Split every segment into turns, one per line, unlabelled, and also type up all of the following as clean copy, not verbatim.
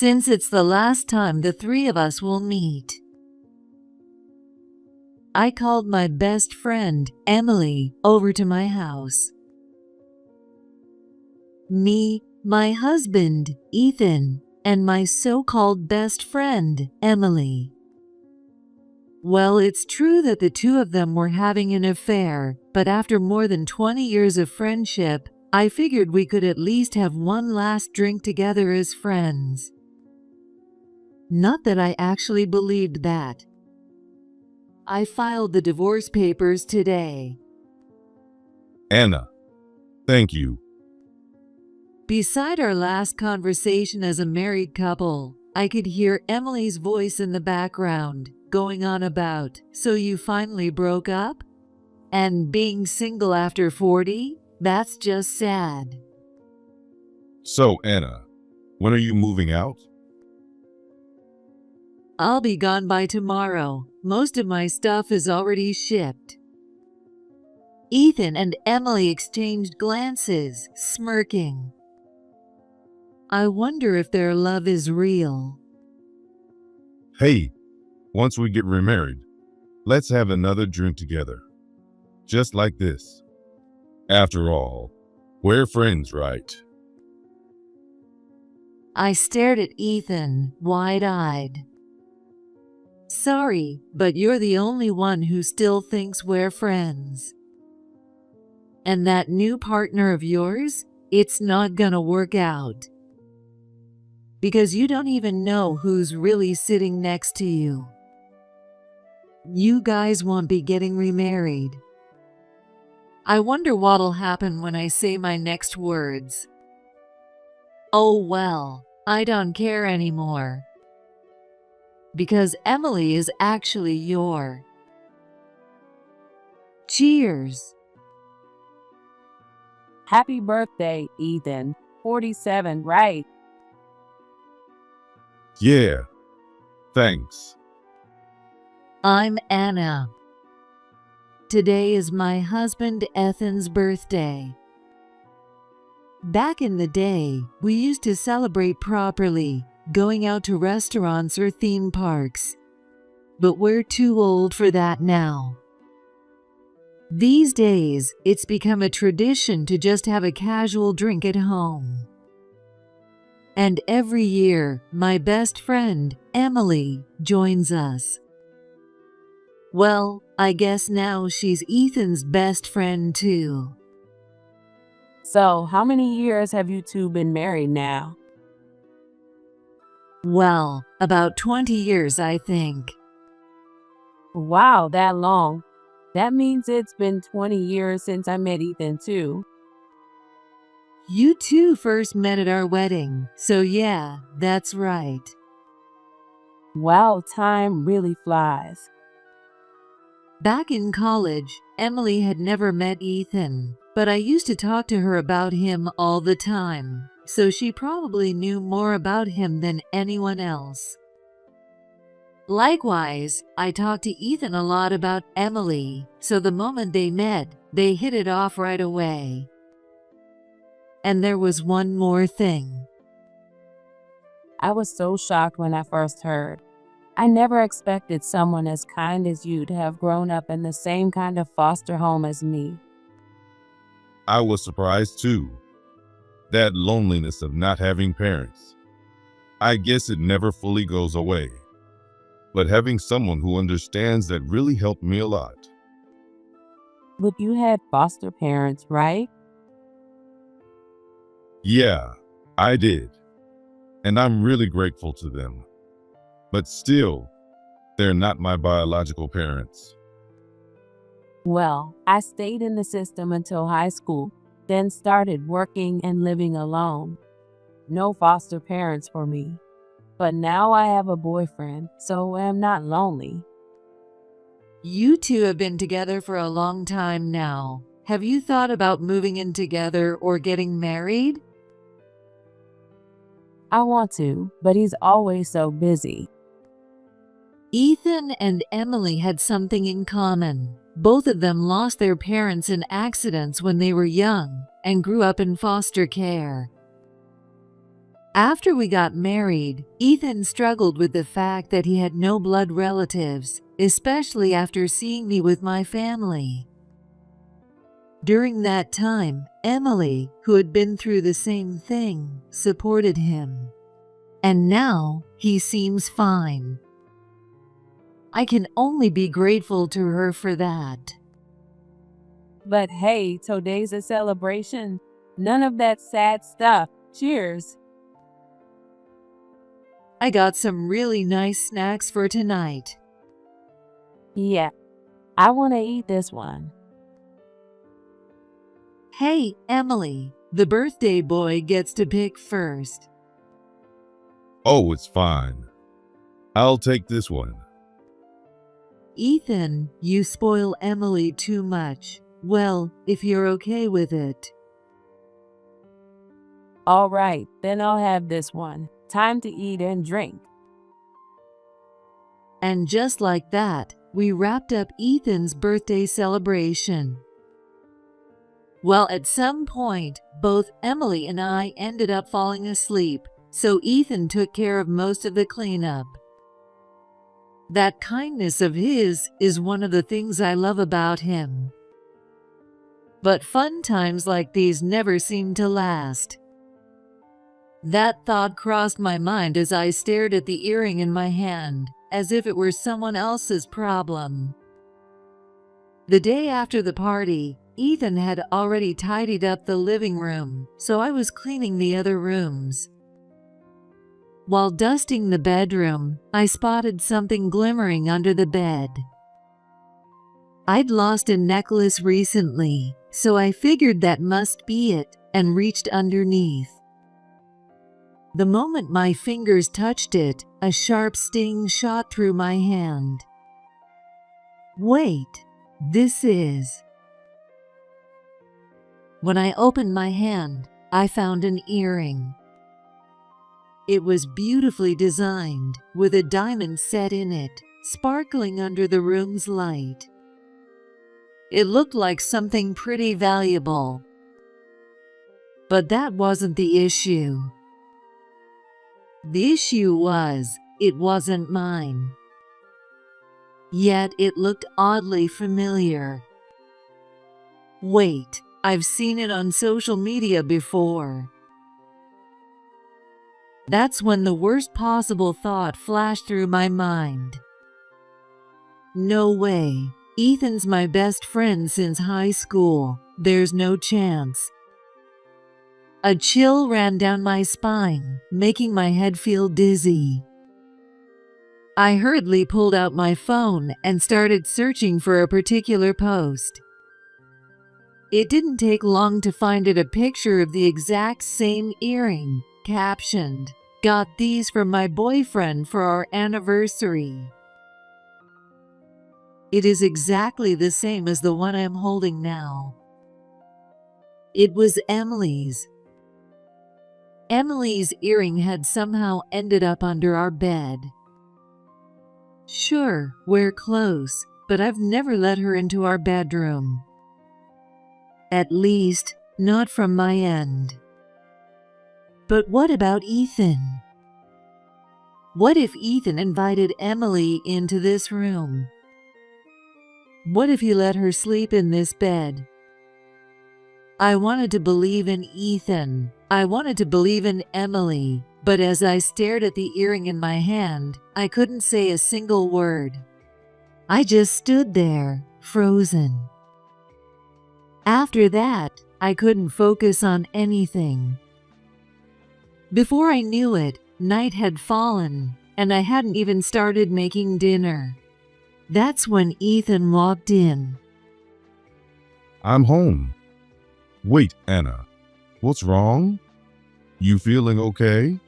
since it's the last time the three of us will meet. I called my best friend, Emily, over to my house. Me, my husband, Ethan, and my so-called best friend, Emily. Well, it's true that the two of them were having an affair, but after more than 20 years of friendship, I figured we could at least have one last drink together as friends. Not that I actually believed that. I filed the divorce papers today.
Anna, thank you.
Beside our last conversation as a married couple, I could hear Emily's voice in the background, going on about, "So you finally broke up? And being single after 40? That's just sad."
So, Anna, when are you moving out?
I'll be gone by tomorrow. Most of my stuff is already shipped. Ethan and Emily exchanged glances, smirking. I wonder if their love is real.
Hey, once we get remarried, let's have another drink together. Just like this. After all, we're friends, right?
I stared at Ethan, wide-eyed. Sorry, but you're the only one who still thinks we're friends. And that new partner of yours, it's not gonna work out. Because you don't even know who's really sitting next to you. You guys won't be getting remarried. I wonder what'll happen when I say my next words. Oh well, I don't care anymore. Because Emily is actually your. Cheers.
Happy birthday, Ethan. 47, right?
Yeah, thanks.
I'm Anna. Today is my husband Ethan's birthday. Back in the day, we used to celebrate properly, going out to restaurants or theme parks. But we're too old for that now. These days, it's become a tradition to just have a casual drink at home. And every year, my best friend, Emily, joins us. Well, I guess now she's Ethan's best friend too.
So, how many years have you two been married now?
Well, about 20 years, I think.
Wow, that long. That means it's been 20 years since I met Ethan too.
You two first met at our wedding, so yeah, that's right.
Wow, time really flies.
Back in college, Emily had never met Ethan, but I used to talk to her about him all the time, so she probably knew more about him than anyone else. Likewise, I talked to Ethan a lot about Emily, so the moment they met, they hit it off right away. And there was one more thing.
I was so shocked when I first heard. I never expected someone as kind as you to have grown up in the same kind of foster home as me.
I was surprised too. That loneliness of not having parents. I guess it never fully goes away. But having someone who understands that really helped me a lot.
But you had foster parents, right?
Yeah, I did. And I'm really grateful to them. But still, they're not my biological parents.
Well, I stayed in the system until high school, then started working and living alone. No foster parents for me. But now I have a boyfriend, so I'm not lonely.
You two have been together for a long time now. Have you thought about moving in together or getting married?
I want to, but he's always so busy.
Ethan and Emily had something in common. Both of them lost their parents in accidents when they were young and grew up in foster care. After we got married, Ethan struggled with the fact that he had no blood relatives, especially after seeing me with my family. During that time, Emily, who had been through the same thing, supported him. And now, he seems fine. I can only be grateful to her for that.
But hey, today's a celebration. None of that sad stuff. Cheers.
I got some really nice snacks for tonight.
Yeah, I want to eat this one.
Hey, Emily, the birthday boy gets to pick first.
Oh, it's fine. I'll take this one.
Ethan, you spoil Emily too much. Well, if you're okay with it.
All right, then I'll have this one. Time to eat and drink.
And just like that, we wrapped up Ethan's birthday celebration. Well, at some point, both Emily and I ended up falling asleep, so Ethan took care of most of the cleanup. That kindness of his is one of the things I love about him. But fun times like these never seem to last. That thought crossed my mind as I stared at the earring in my hand, as if it were someone else's problem. The day after the party, Ethan had already tidied up the living room, so I was cleaning the other rooms. While dusting the bedroom, I spotted something glimmering under the bed. I'd lost a necklace recently, so I figured that must be it and reached underneath. The moment my fingers touched it, a sharp sting shot through my hand. Wait, this is... When I opened my hand, I found an earring. It was beautifully designed, with a diamond set in it, sparkling under the room's light. It looked like something pretty valuable. But that wasn't the issue. The issue was, it wasn't mine. Yet it looked oddly familiar. Wait, I've seen it on social media before. That's when the worst possible thought flashed through my mind. No way. Ethan's my best friend since high school. There's no chance. A chill ran down my spine, making my head feel dizzy. I hurriedly pulled out my phone and started searching for a particular post. It didn't take long to find it a picture of the exact same earring, captioned, "Got these from my boyfriend for our anniversary." It is exactly the same as the one I'm holding now. It was Emily's. Emily's earring had somehow ended up under our bed. Sure, we're close, but I've never let her into our bedroom. At least, not from my end. But what about Ethan? What if Ethan invited Emily into this room? What if he let her sleep in this bed? I wanted to believe in Ethan. I wanted to believe in Emily, but as I stared at the earring in my hand, I couldn't say a single word. I just stood there, frozen. After that, I couldn't focus on anything. Before I knew it, night had fallen, and I hadn't even started making dinner. That's when Ethan walked in.
I'm home. Wait, Anna. What's wrong? You feeling okay?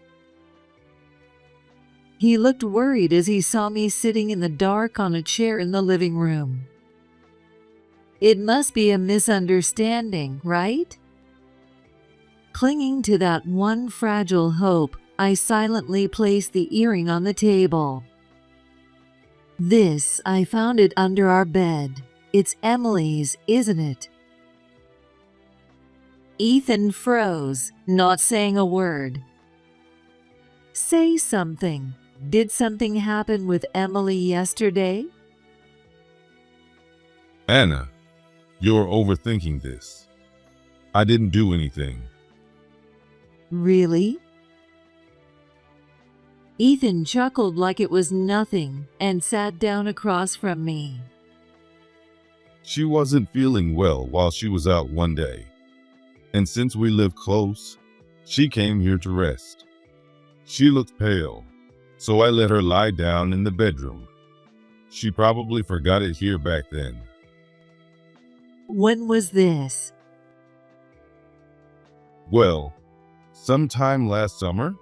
He looked worried as he saw me sitting in the dark on a chair in the living room. It must be a misunderstanding, right? Clinging to that one fragile hope, I silently placed the earring on the table. I found it under our bed. It's Emily's, isn't it? Ethan froze, not saying a word. Say something. Did something happen with Emily yesterday?
Anna, you're overthinking this. I didn't do anything.
Really? Ethan chuckled like it was nothing and sat down across from me.
She wasn't feeling well while she was out one day. And since we live close, she came here to rest. She looked pale, so I let her lie down in the bedroom. She probably forgot it here back then.
When was this?
Well, sometime last summer?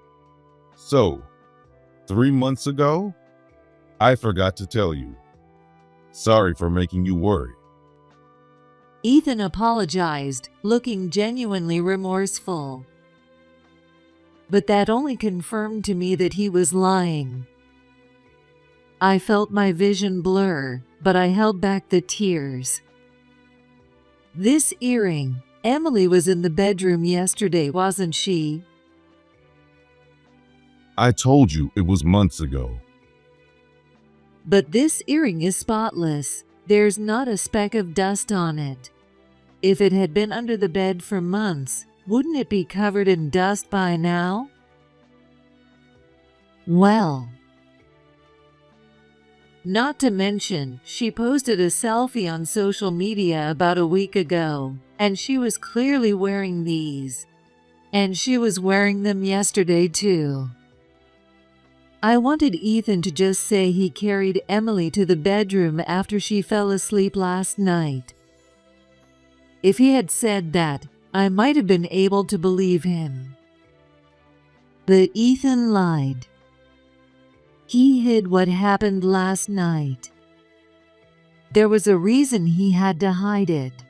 So, 3 months ago? I forgot to tell you. Sorry for making you worry.
Ethan apologized, looking genuinely remorseful. But that only confirmed to me that he was lying. I felt my vision blur, but I held back the tears. This earring, Emily was in the bedroom yesterday, wasn't she?
I told you it was months ago.
But this earring is spotless. There's not a speck of dust on it. If it had been under the bed for months, wouldn't it be covered in dust by now? Well, not to mention, she posted a selfie on social media about a week ago, and she was clearly wearing these. And she was wearing them yesterday too. I wanted Ethan to just say he carried Emily to the bedroom after she fell asleep last night. If he had said that, I might have been able to believe him. But Ethan lied. He hid what happened last night. There was a reason he had to hide it.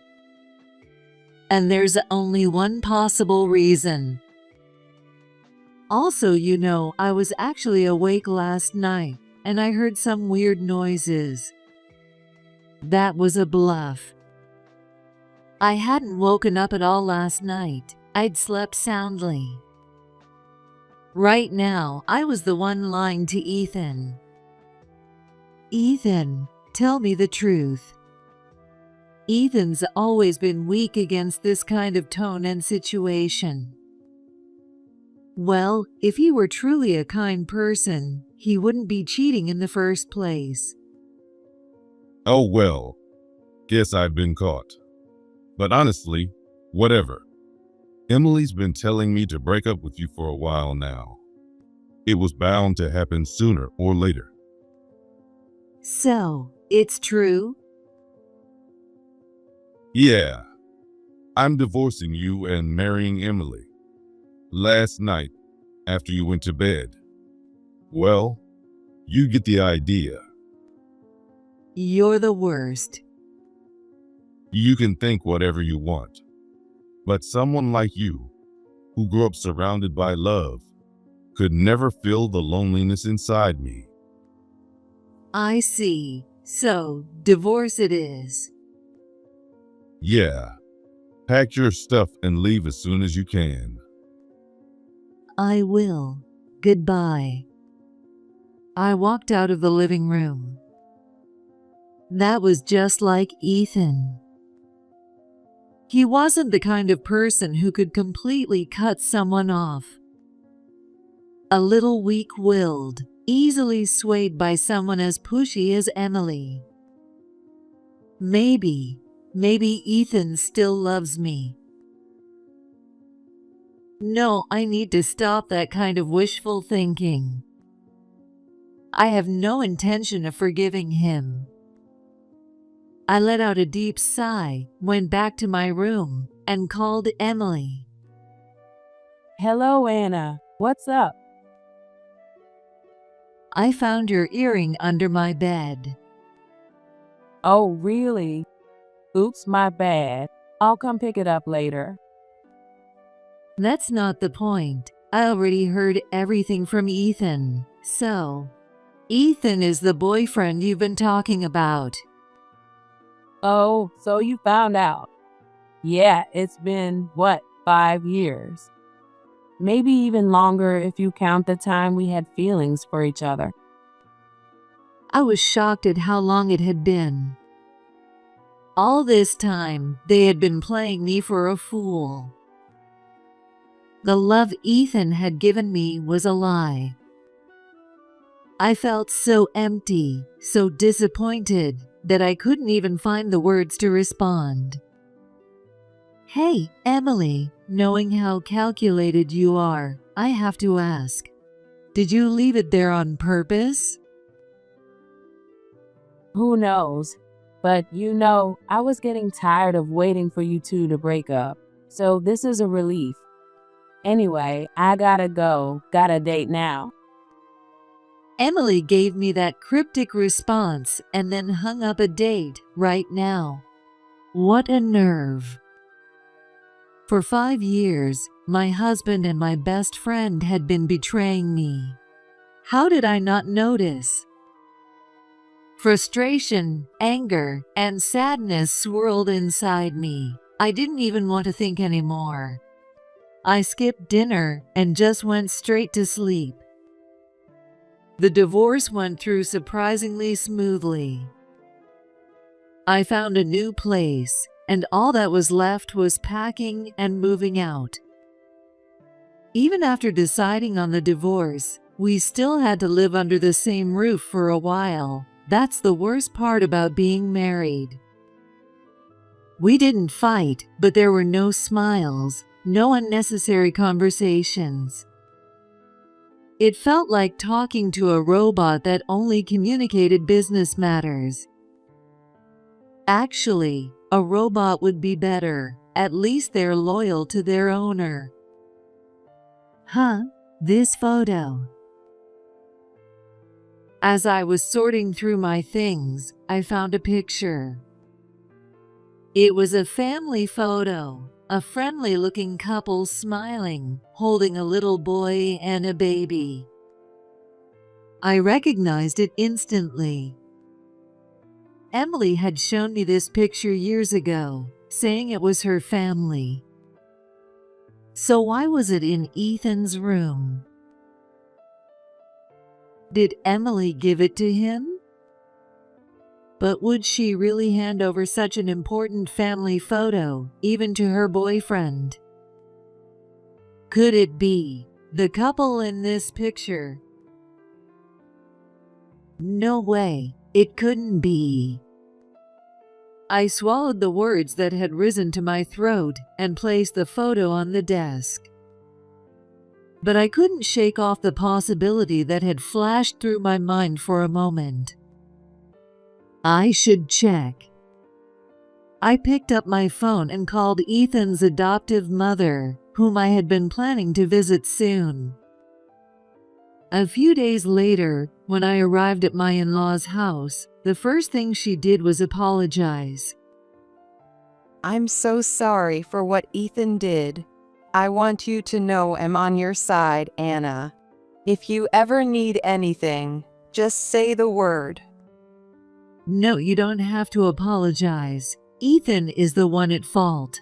And there's only one possible reason. Also, I was actually awake last night, and I heard some weird noises. That was a bluff. I hadn't woken up at all last night. I'd slept soundly. Right now, I was the one lying to Ethan. Ethan, tell me the truth. Ethan's always been weak against this kind of tone and situation. Well, if he were truly a kind person, he wouldn't be cheating in the first place.
Oh well, guess I've been caught. But honestly, whatever. Emily's been telling me to break up with you for a while now. It was bound to happen sooner or later.
So, it's true?
Yeah, I'm divorcing you and marrying Emily. Last night, after you went to bed. Well, you get the idea.
You're the worst.
You can think whatever you want. But someone like you, who grew up surrounded by love, could never feel the loneliness inside me.
I see. So, divorce it is.
Yeah. Pack your stuff and leave as soon as you can.
I will. Goodbye. I walked out of the living room. That was just like Ethan. He wasn't the kind of person who could completely cut someone off. A little weak-willed, easily swayed by someone as pushy as Emily. Maybe Ethan still loves me. No, I need to stop that kind of wishful thinking. I have no intention of forgiving him. I let out a deep sigh, went back to my room, and called Emily.
Hello, Anna. What's up?
I found your earring under my bed.
Oh, really? Oops, my bad. I'll come pick it up later.
That's not the point. I already heard everything from Ethan. So, Ethan is the boyfriend you've been talking about.
Oh, so you found out. Yeah, it's been, 5 years? Maybe even longer if you count the time we had feelings for each other.
I was shocked at how long it had been. All this time, they had been playing me for a fool. The love Ethan had given me was a lie. I felt so empty, so disappointed, that I couldn't even find the words to respond. Hey, Emily, knowing how calculated you are, I have to ask, did you leave it there on purpose?
Who knows? But I was getting tired of waiting for you two to break up. So this is a relief. Anyway, I gotta go. Got a date now.
Emily gave me that cryptic response and then hung up a date right now. What a nerve. For 5 years, my husband and my best friend had been betraying me. How did I not notice? Frustration, anger, and sadness swirled inside me. I didn't even want to think anymore. I skipped dinner and just went straight to sleep. The divorce went through surprisingly smoothly. I found a new place, and all that was left was packing and moving out. Even after deciding on the divorce, we still had to live under the same roof for a while. That's the worst part about being married. We didn't fight, but there were no smiles, no unnecessary conversations. It felt like talking to a robot that only communicated business matters. Actually, a robot would be better. At least they're loyal to their owner. This photo. As I was sorting through my things, I found a picture. It was a family photo, a friendly-looking couple smiling, holding a little boy and a baby. I recognized it instantly. Emily had shown me this picture years ago, saying it was her family. So why was it in Ethan's room? Did Emily give it to him? But would she really hand over such an important family photo, even to her boyfriend? Could it be the couple in this picture? No way, it couldn't be. I swallowed the words that had risen to my throat and placed the photo on the desk. But I couldn't shake off the possibility that had flashed through my mind for a moment. I should check. I picked up my phone and called Ethan's adoptive mother, whom I had been planning to visit soon. A few days later, when I arrived at my in-laws' house, the first thing she did was apologize.
I'm so sorry for what Ethan did. I want you to know I'm on your side, Anna. If you ever need anything, just say the word.
No, you don't have to apologize. Ethan is the one at fault.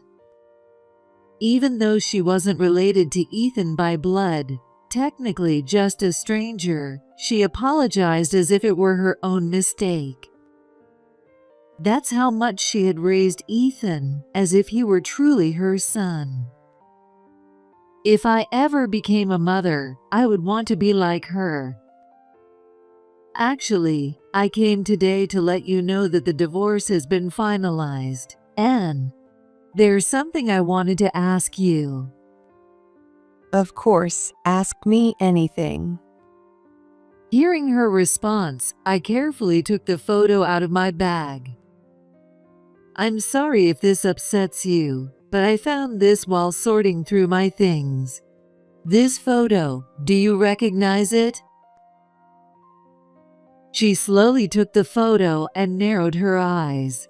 Even though she wasn't related to Ethan by blood, technically just a stranger, she apologized as if it were her own mistake. That's how much she had raised Ethan, as if he were truly her son. If I ever became a mother, I would want to be like her. Actually, I came today to let you know that the divorce has been finalized. Anne, there's something I wanted to ask you.
Of course, ask me anything.
Hearing her response, I carefully took the photo out of my bag. I'm sorry if this upsets you, but I found this while sorting through my things. This photo, do you recognize it? She slowly took the photo and narrowed her eyes.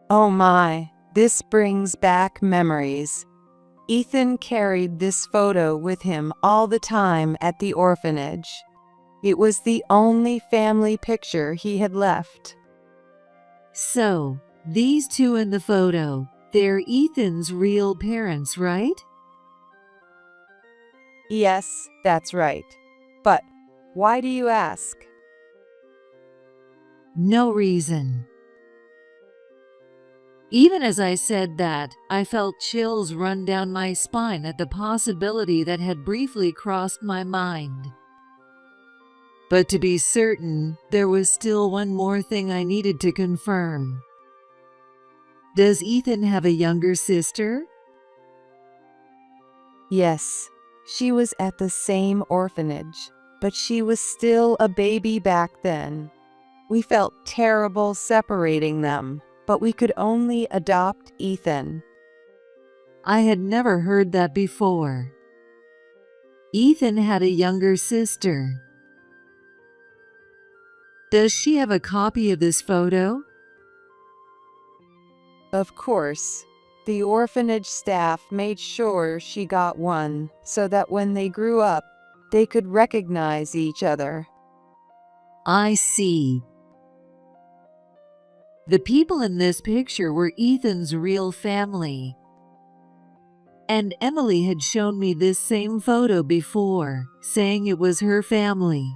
Oh my, this brings back memories. Ethan carried this photo with him all the time at the orphanage. It was the only family picture he had left.
So, these two in the photo, they're Ethan's real parents, right?
Yes, that's right. But why do you ask?
No reason. Even as I said that, I felt chills run down my spine at the possibility that had briefly crossed my mind. But to be certain, there was still one more thing I needed to confirm. Does Ethan have a younger sister?
Yes, she was at the same orphanage, but she was still a baby back then. We felt terrible separating them, but we could only adopt Ethan.
I had never heard that before. Ethan had a younger sister. Does she have a copy of this photo?
Of course, the orphanage staff made sure she got one so that when they grew up, they could recognize each other.
I see. The people in this picture were Ethan's real family. And Emily had shown me this same photo before, saying it was her family.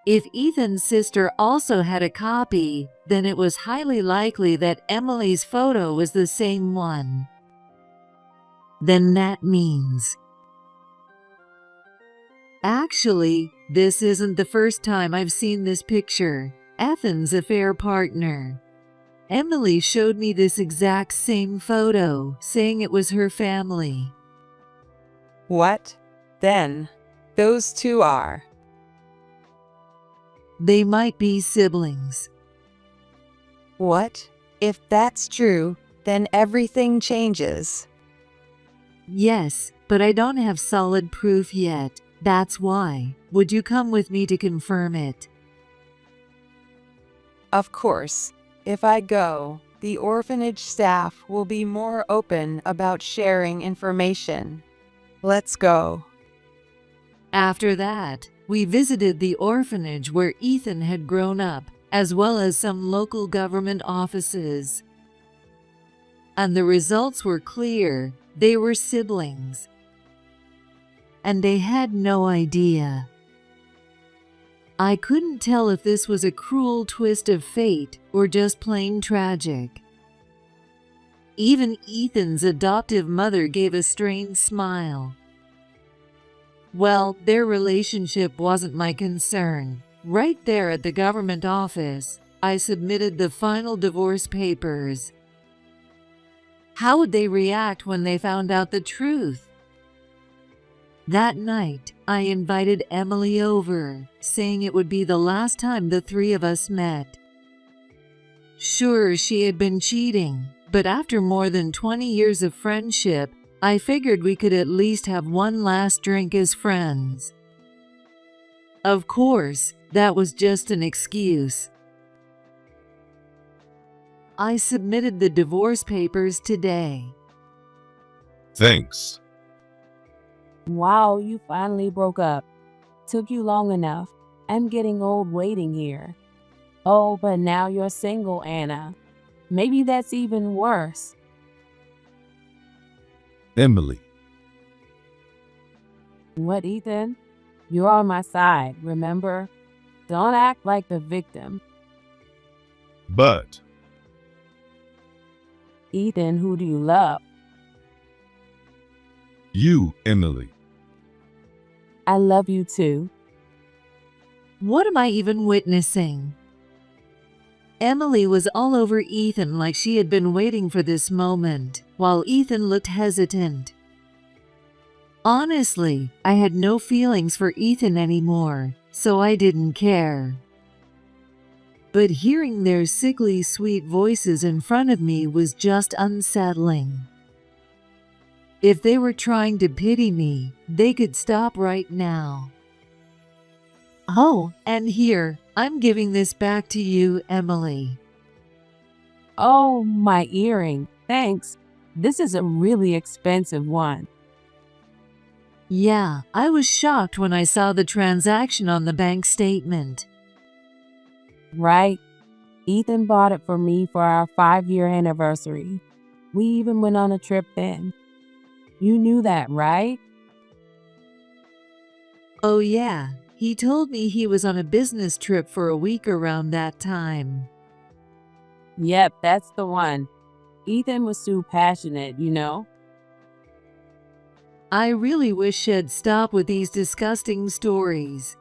If Ethan's sister also had a copy, then it was highly likely that Emily's photo was the same one. Then that means... Actually, this isn't the first time I've seen this picture. Ethan's affair partner. Emily showed me this exact same photo, saying it was her family.
What? Then, those two are.
They might be siblings.
What? If that's true, then everything changes.
Yes, but I don't have solid proof yet. That's why. Would you come with me to confirm it?
Of course, if I go, the orphanage staff will be more open about sharing information. Let's go.
After that, we visited the orphanage where Ethan had grown up, as well as some local government offices. And the results were clear. They were siblings. And they had no idea. I couldn't tell if this was a cruel twist of fate or just plain tragic. Even Ethan's adoptive mother gave a strained smile. Well, their relationship wasn't my concern. Right there at the government office, I submitted the final divorce papers. How would they react when they found out the truth? That night, I invited Emily over, saying it would be the last time the three of us met. Sure, she had been cheating, but after more than 20 years of friendship, I figured we could at least have one last drink as friends. Of course, that was just an excuse. I submitted the divorce papers today.
Thanks.
Wow, you finally broke up. Took you long enough. I'm getting old waiting here. Oh, but now you're single, Anna. Maybe that's even worse.
Emily,
What, Ethan? You're on my side, remember? Don't act like the victim.
but
Ethan, who do you love?
you, Emily.
I love you too.
What am I even witnessing? Emily was all over Ethan like she had been waiting for this moment, while Ethan looked hesitant. Honestly, I had no feelings for Ethan anymore, so I didn't care. But hearing their sickly sweet voices in front of me was just unsettling. If they were trying to pity me, they could stop right now. Oh, and here, I'm giving this back to you, Emily.
Oh, my earring. Thanks. This is a really expensive one.
Yeah, I was shocked when I saw the transaction on the bank statement.
Right? Ethan bought it for me for our 5-year anniversary. We even went on a trip then. You knew that, right?
Oh yeah, he told me he was on a business trip for a week around that time.
Yep, that's the one. Ethan was too passionate, you know?
I really wish she'd stop with these disgusting stories.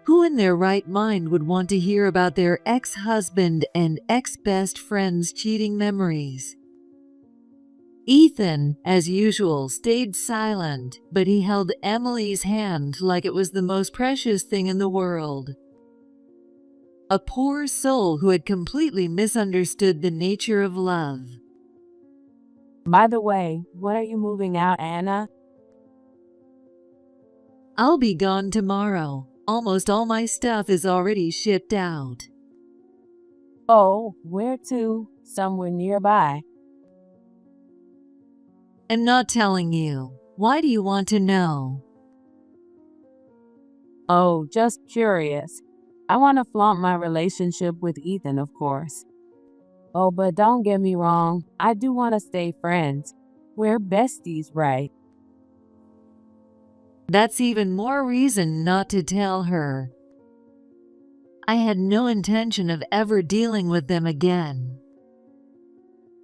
Who in their right mind would want to hear about their ex-husband and ex-best friend's cheating memories? Ethan, as usual, stayed silent, but he held Emily's hand like it was the most precious thing in the world. A poor soul who had completely misunderstood the nature of love.
By the way, when are you moving out, Anna?
I'll be gone tomorrow. Almost all my stuff is already shipped out.
Oh, where to? Somewhere nearby.
I'm not telling you. Why do you want to know?
Oh, just curious. I want to flaunt my relationship with Ethan, of course. Oh, but don't get me wrong. I do want to stay friends. We're besties, right?
That's even more reason not to tell her. I had no intention of ever dealing with them again.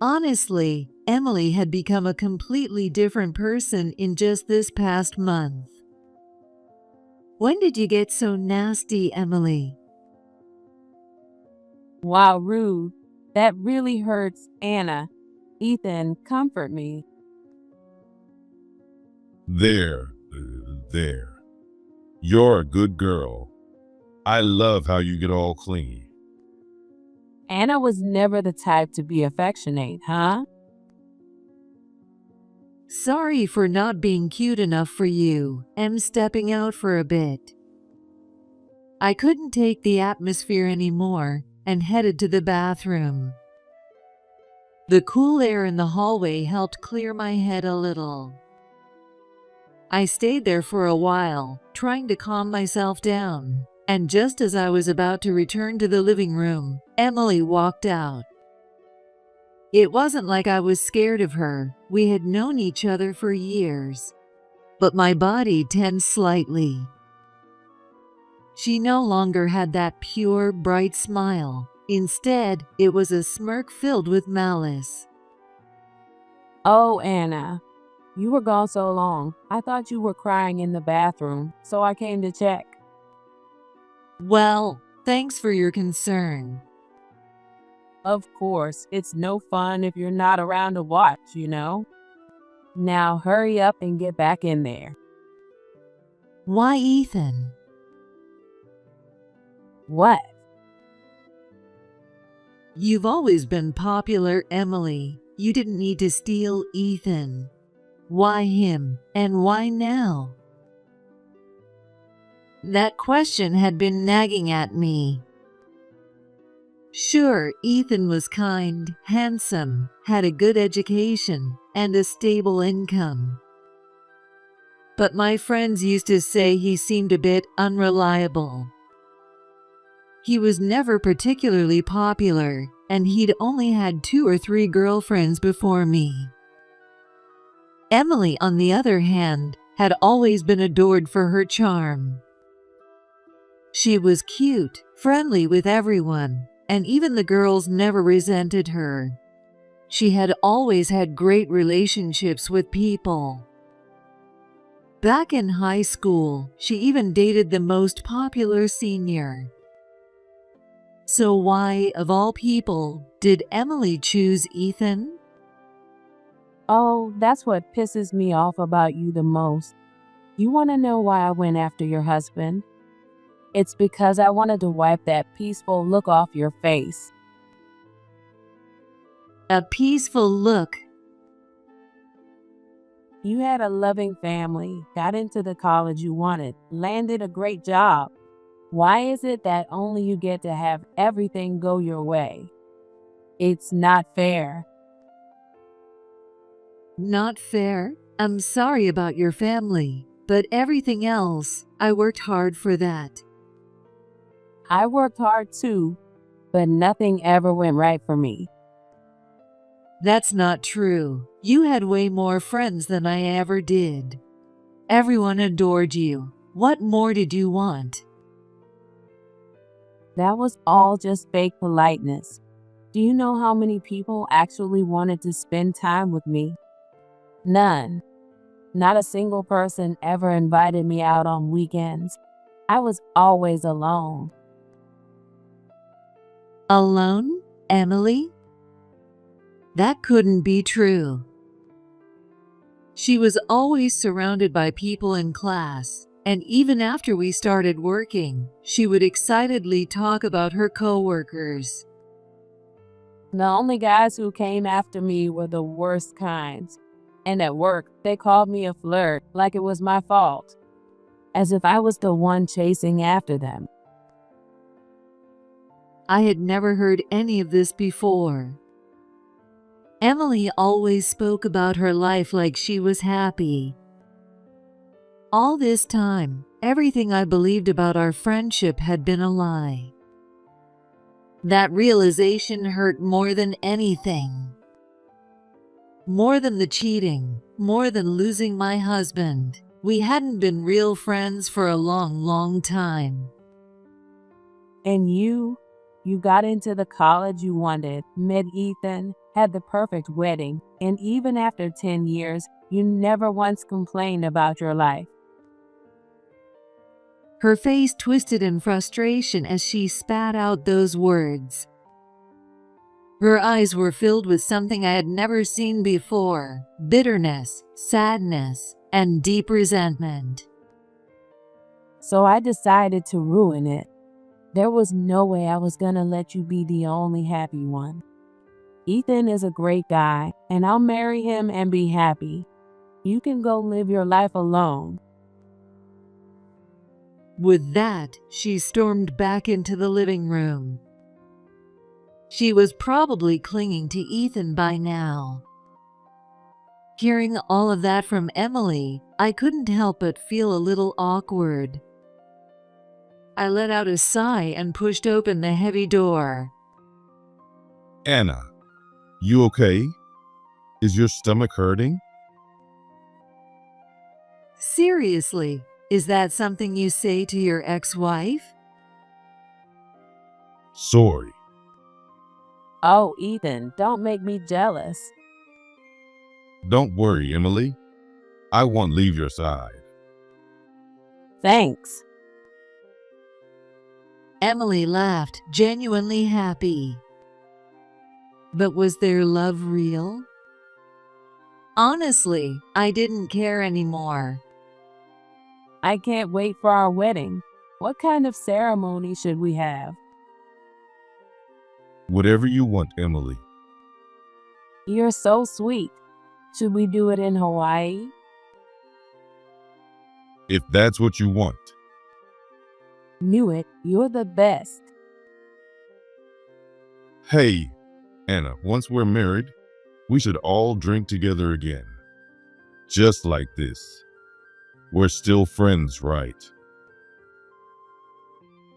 Honestly, Emily had become a completely different person in just this past month. When did you get so nasty, Emily?
Wow, rude. That really hurts, Anna. Ethan, comfort me.
There. You're a good girl. I love how you get all clingy.
Anna was never the type to be affectionate, huh?
Sorry for not being cute enough for you. I'm stepping out for a bit. I couldn't take the atmosphere anymore and headed to the bathroom. The cool air in the hallway helped clear my head a little. I stayed there for a while, trying to calm myself down, and just as I was about to return to the living room, Emily walked out. It wasn't like I was scared of her. We had known each other for years. But my body tensed slightly. She no longer had that pure, bright smile. Instead, it was a smirk filled with malice.
Oh, Anna. You were gone so long. I thought you were crying in the bathroom, so I came to check.
Well, thanks for your concern.
Of course, it's no fun if you're not around to watch, you know? Now hurry up and get back in there.
Why, Ethan?
What?
You've always been popular, Emily. You didn't need to steal Ethan. Why him, and why now? That question had been nagging at me. Sure, Ethan was kind, handsome, had a good education, and a stable income. But my friends used to say he seemed a bit unreliable. He was never particularly popular, and he'd only had 2 or 3 girlfriends before me. Emily, on the other hand, had always been adored for her charm. She was cute, friendly with everyone, and even the girls never resented her. She had always had great relationships with people. Back in high school, she even dated the most popular senior. So why, of all people, did Emily choose Ethan?
Oh, that's what pisses me off about you the most. You want to know why I went after your husband? It's because I wanted to wipe that peaceful look off your face.
A peaceful look.
You had a loving family, got into the college you wanted, landed a great job. Why is it that only you get to have everything go your way? It's not fair.
Not fair? I'm sorry about your family, but everything else, I worked hard for that.
I worked hard too, but nothing ever went right for me.
That's not true. You had way more friends than I ever did. Everyone adored you. What more did you want?
That was all just fake politeness. Do you know how many people actually wanted to spend time with me? None. Not a single person ever invited me out on weekends. I was always alone.
Alone, Emily? That couldn't be true. She was always surrounded by people in class, and even after we started working, she would excitedly talk about her coworkers.
The only guys who came after me were the worst kinds. And at work, they called me a flirt like it was my fault, as if I was the one chasing after them.
I had never heard any of this before. Emily always spoke about her life like she was happy. All this time, everything I believed about our friendship had been a lie. That realization hurt more than anything. More than the cheating, more than losing my husband. We hadn't been real friends for a long, long time.
And you got into the college you wanted, met Ethan, had the perfect wedding, and even after 10 years, you never once complained about your life.
Her face twisted in frustration as she spat out those words. Her eyes were filled with something I had never seen before: bitterness, sadness, and deep resentment.
So I decided to ruin it. There was no way I was gonna let you be the only happy one. Ethan is a great guy, and I'll marry him and be happy. You can go live your life alone.
With that, she stormed back into the living room. She was probably clinging to Ethan by now. Hearing all of that from Emily, I couldn't help but feel a little awkward. I let out a sigh and pushed open the heavy door.
Anna, you okay? Is your stomach hurting?
Seriously, is that something you say to your ex-wife?
Sorry.
Oh, Ethan, don't make me jealous.
Don't worry, Emily. I won't leave your side.
Thanks.
Emily laughed, genuinely happy. But was their love real? Honestly, I didn't care anymore.
I can't wait for our wedding. What kind of ceremony should we have?
Whatever you want, Emily.
You're so sweet. Should we do it in Hawaii?
If that's what you want.
Knew it. You're the best.
Hey, Anna, once we're married, we should all drink together again. Just like this. We're still friends, right?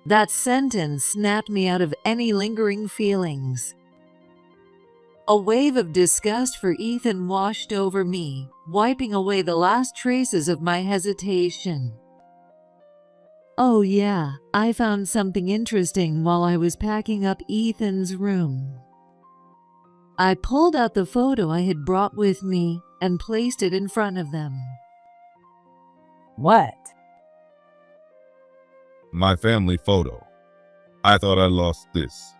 That sentence snapped me out of any lingering feelings. A wave of disgust for Ethan washed over me, wiping away the last traces of my hesitation. Oh yeah, I found something interesting while I was packing up Ethan's room. I pulled out the photo I had brought with me and placed it in front of them.
What?
My family photo. I thought I lost this.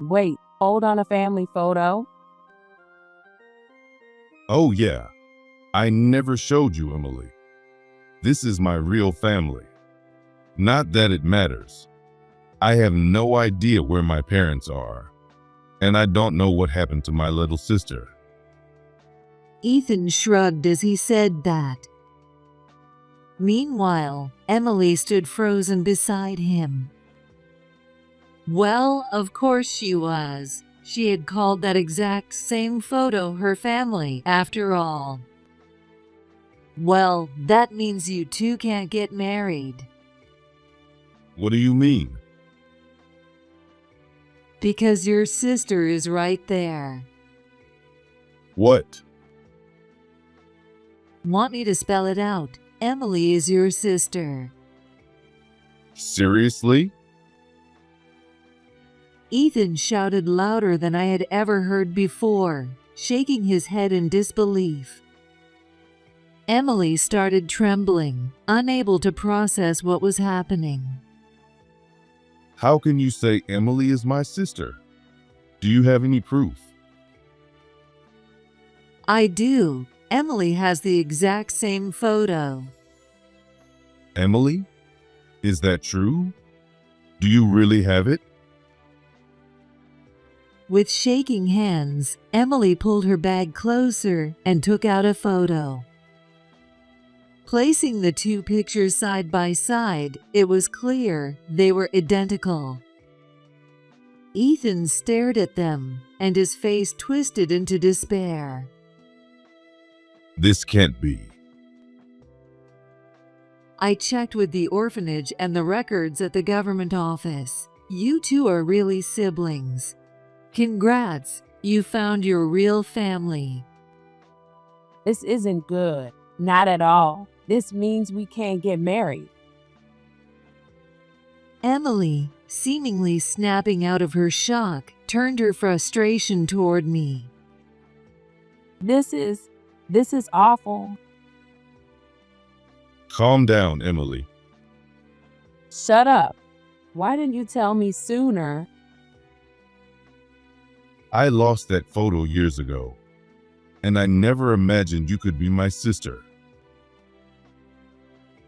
Wait, hold on, a family photo?
Oh yeah, I never showed you, Emily. This is my real family. Not that it matters. I have no idea where my parents are, and I don't know what happened to my little sister.
Ethan shrugged as he said that. Meanwhile, Emily stood frozen beside him. Well, of course she was. She had called that exact same photo her family, after all. Well, that means you two can't get married.
What do you mean?
Because your sister is right there.
What?
Want me to spell it out? Emily is your sister.
Seriously?
Ethan shouted louder than I had ever heard before, shaking his head in disbelief. Emily started trembling, unable to process what was happening.
How can you say Emily is my sister? Do you have any proof?
I do. Emily has the exact same photo.
Emily? Is that true? Do you really have it?
With shaking hands, Emily pulled her bag closer and took out a photo. Placing the two pictures side by side, it was clear they were identical. Ethan stared at them, and his face twisted into despair.
This can't be.
I checked with the orphanage and the records at the government office. You two are really siblings. Congrats, you found your real family.
This isn't good. Not at all. This means we can't get married.
Emily, seemingly snapping out of her shock, turned her frustration toward me.
This is awful.
Calm down, Emily.
Shut up. Why didn't you tell me sooner?
I lost that photo years ago, and I never imagined you could be my sister.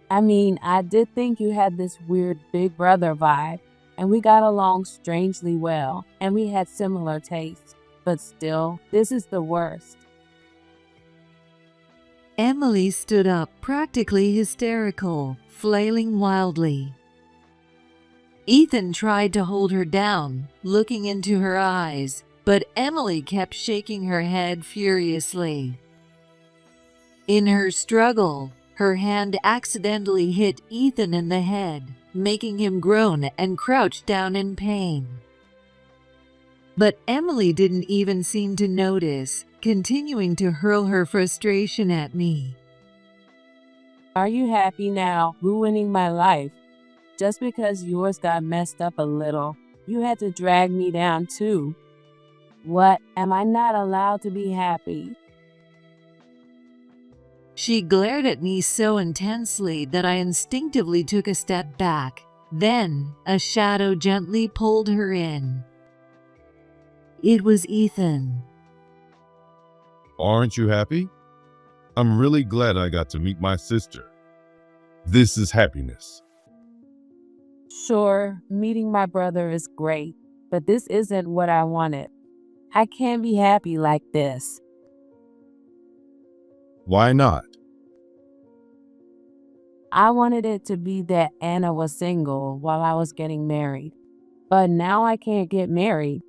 I mean, I did think you had this weird big brother vibe, and we got along strangely well, and we had similar tastes. But still, this is the worst.
Emily stood up, practically hysterical, flailing wildly. Ethan tried to hold her down, looking into her eyes, but Emily kept shaking her head furiously. In her struggle, her hand accidentally hit Ethan in the head, making him groan and crouch down in pain. But Emily didn't even seem to notice, continuing to hurl her frustration at me.
Are you happy now, ruining my life? Just because yours got messed up a little, you had to drag me down too. What? Am I not allowed to be happy?
She glared at me so intensely that I instinctively took a step back. Then, a shadow gently pulled her in. It was Ethan.
Aren't you happy? I'm really glad I got to meet my sister. This is happiness.
Sure, meeting my brother is great, but this isn't what I wanted. I can't be happy like this.
Why not?
I wanted it to be that Anna was single while I was getting married, but now I can't get married.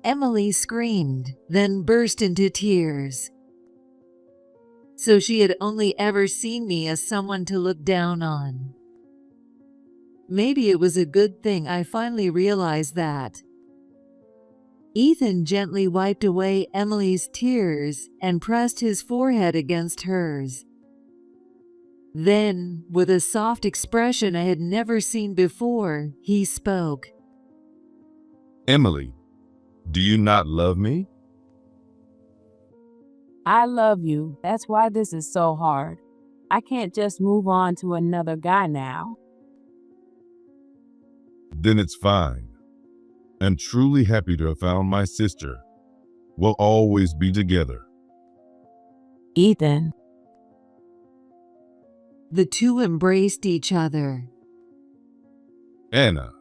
Emily screamed, then burst into tears. So she had only ever seen me as someone to look down on. Maybe it was a good thing I finally realized that. Ethan gently wiped away Emily's tears and pressed his forehead against hers. Then, with a soft expression I had never seen before, he spoke.
Emily, do you not love me?
I love you. That's why this is so hard. I can't just move on to another guy now.
Then it's fine. I'm truly happy to have found my sister. We'll always be together.
Ethan.
The two embraced each other.
Anna,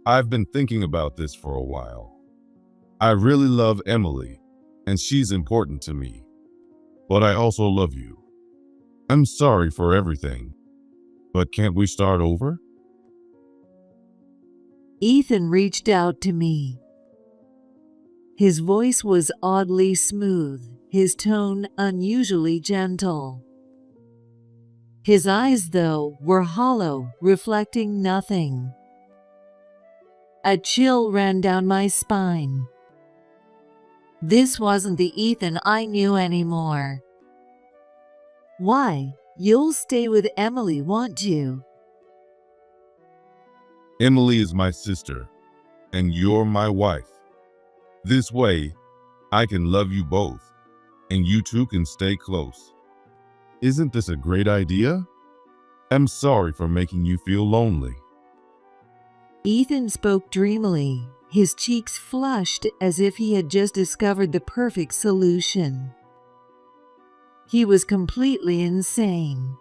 I've been thinking about this for a while. I really love Emily, and she's important to me. But I also love you. I'm sorry for everything. But can't we start over?
Ethan reached out to me. His voice was oddly smooth, his tone unusually gentle. His eyes, though, were hollow, reflecting nothing. A chill ran down my spine. This wasn't the Ethan I knew anymore. Why? You'll stay with Emily, won't you?
Emily is my sister, and you're my wife. This way, I can love you both, and you two can stay close. Isn't this a great idea? I'm sorry for making you feel lonely.
Ethan spoke dreamily, his cheeks flushed as if he had just discovered the perfect solution. He was completely insane.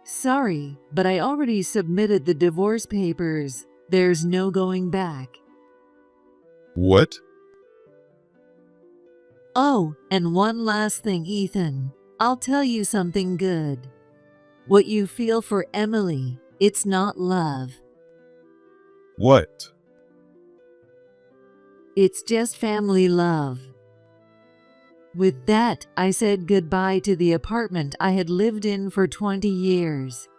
Sorry, but I already submitted the divorce papers. There's no going back.
What?
Oh, and one last thing, Ethan. I'll tell you something good. What you feel for Emily, it's not love.
What?
It's just family love. With that, I said goodbye to the apartment I had lived in for 20 years.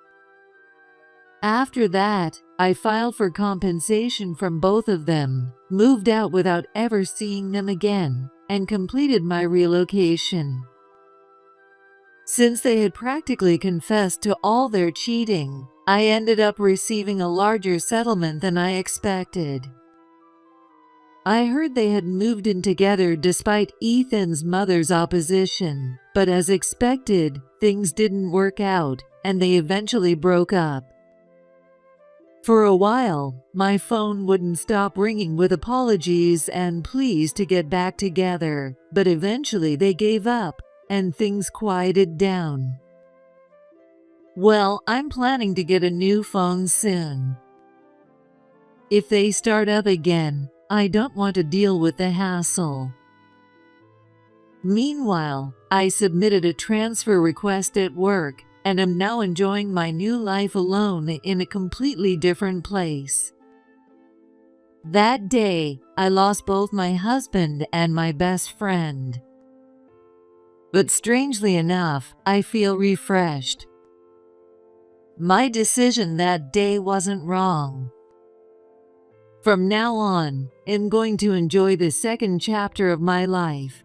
After that, I filed for compensation from both of them, moved out without ever seeing them again, and completed my relocation. Since they had practically confessed to all their cheating, I ended up receiving a larger settlement than I expected. I heard they had moved in together despite Ethan's mother's opposition, but as expected, things didn't work out, and they eventually broke up. For a while, my phone wouldn't stop ringing with apologies and pleas to get back together, but eventually they gave up, and things quieted down. Well, I'm planning to get a new phone soon. If they start up again, I don't want to deal with the hassle. Meanwhile, I submitted a transfer request at work and am now enjoying my new life alone in a completely different place. That day, I lost both my husband and my best friend. But strangely enough, I feel refreshed. My decision that day wasn't wrong. From now on, I'm going to enjoy the second chapter of my life,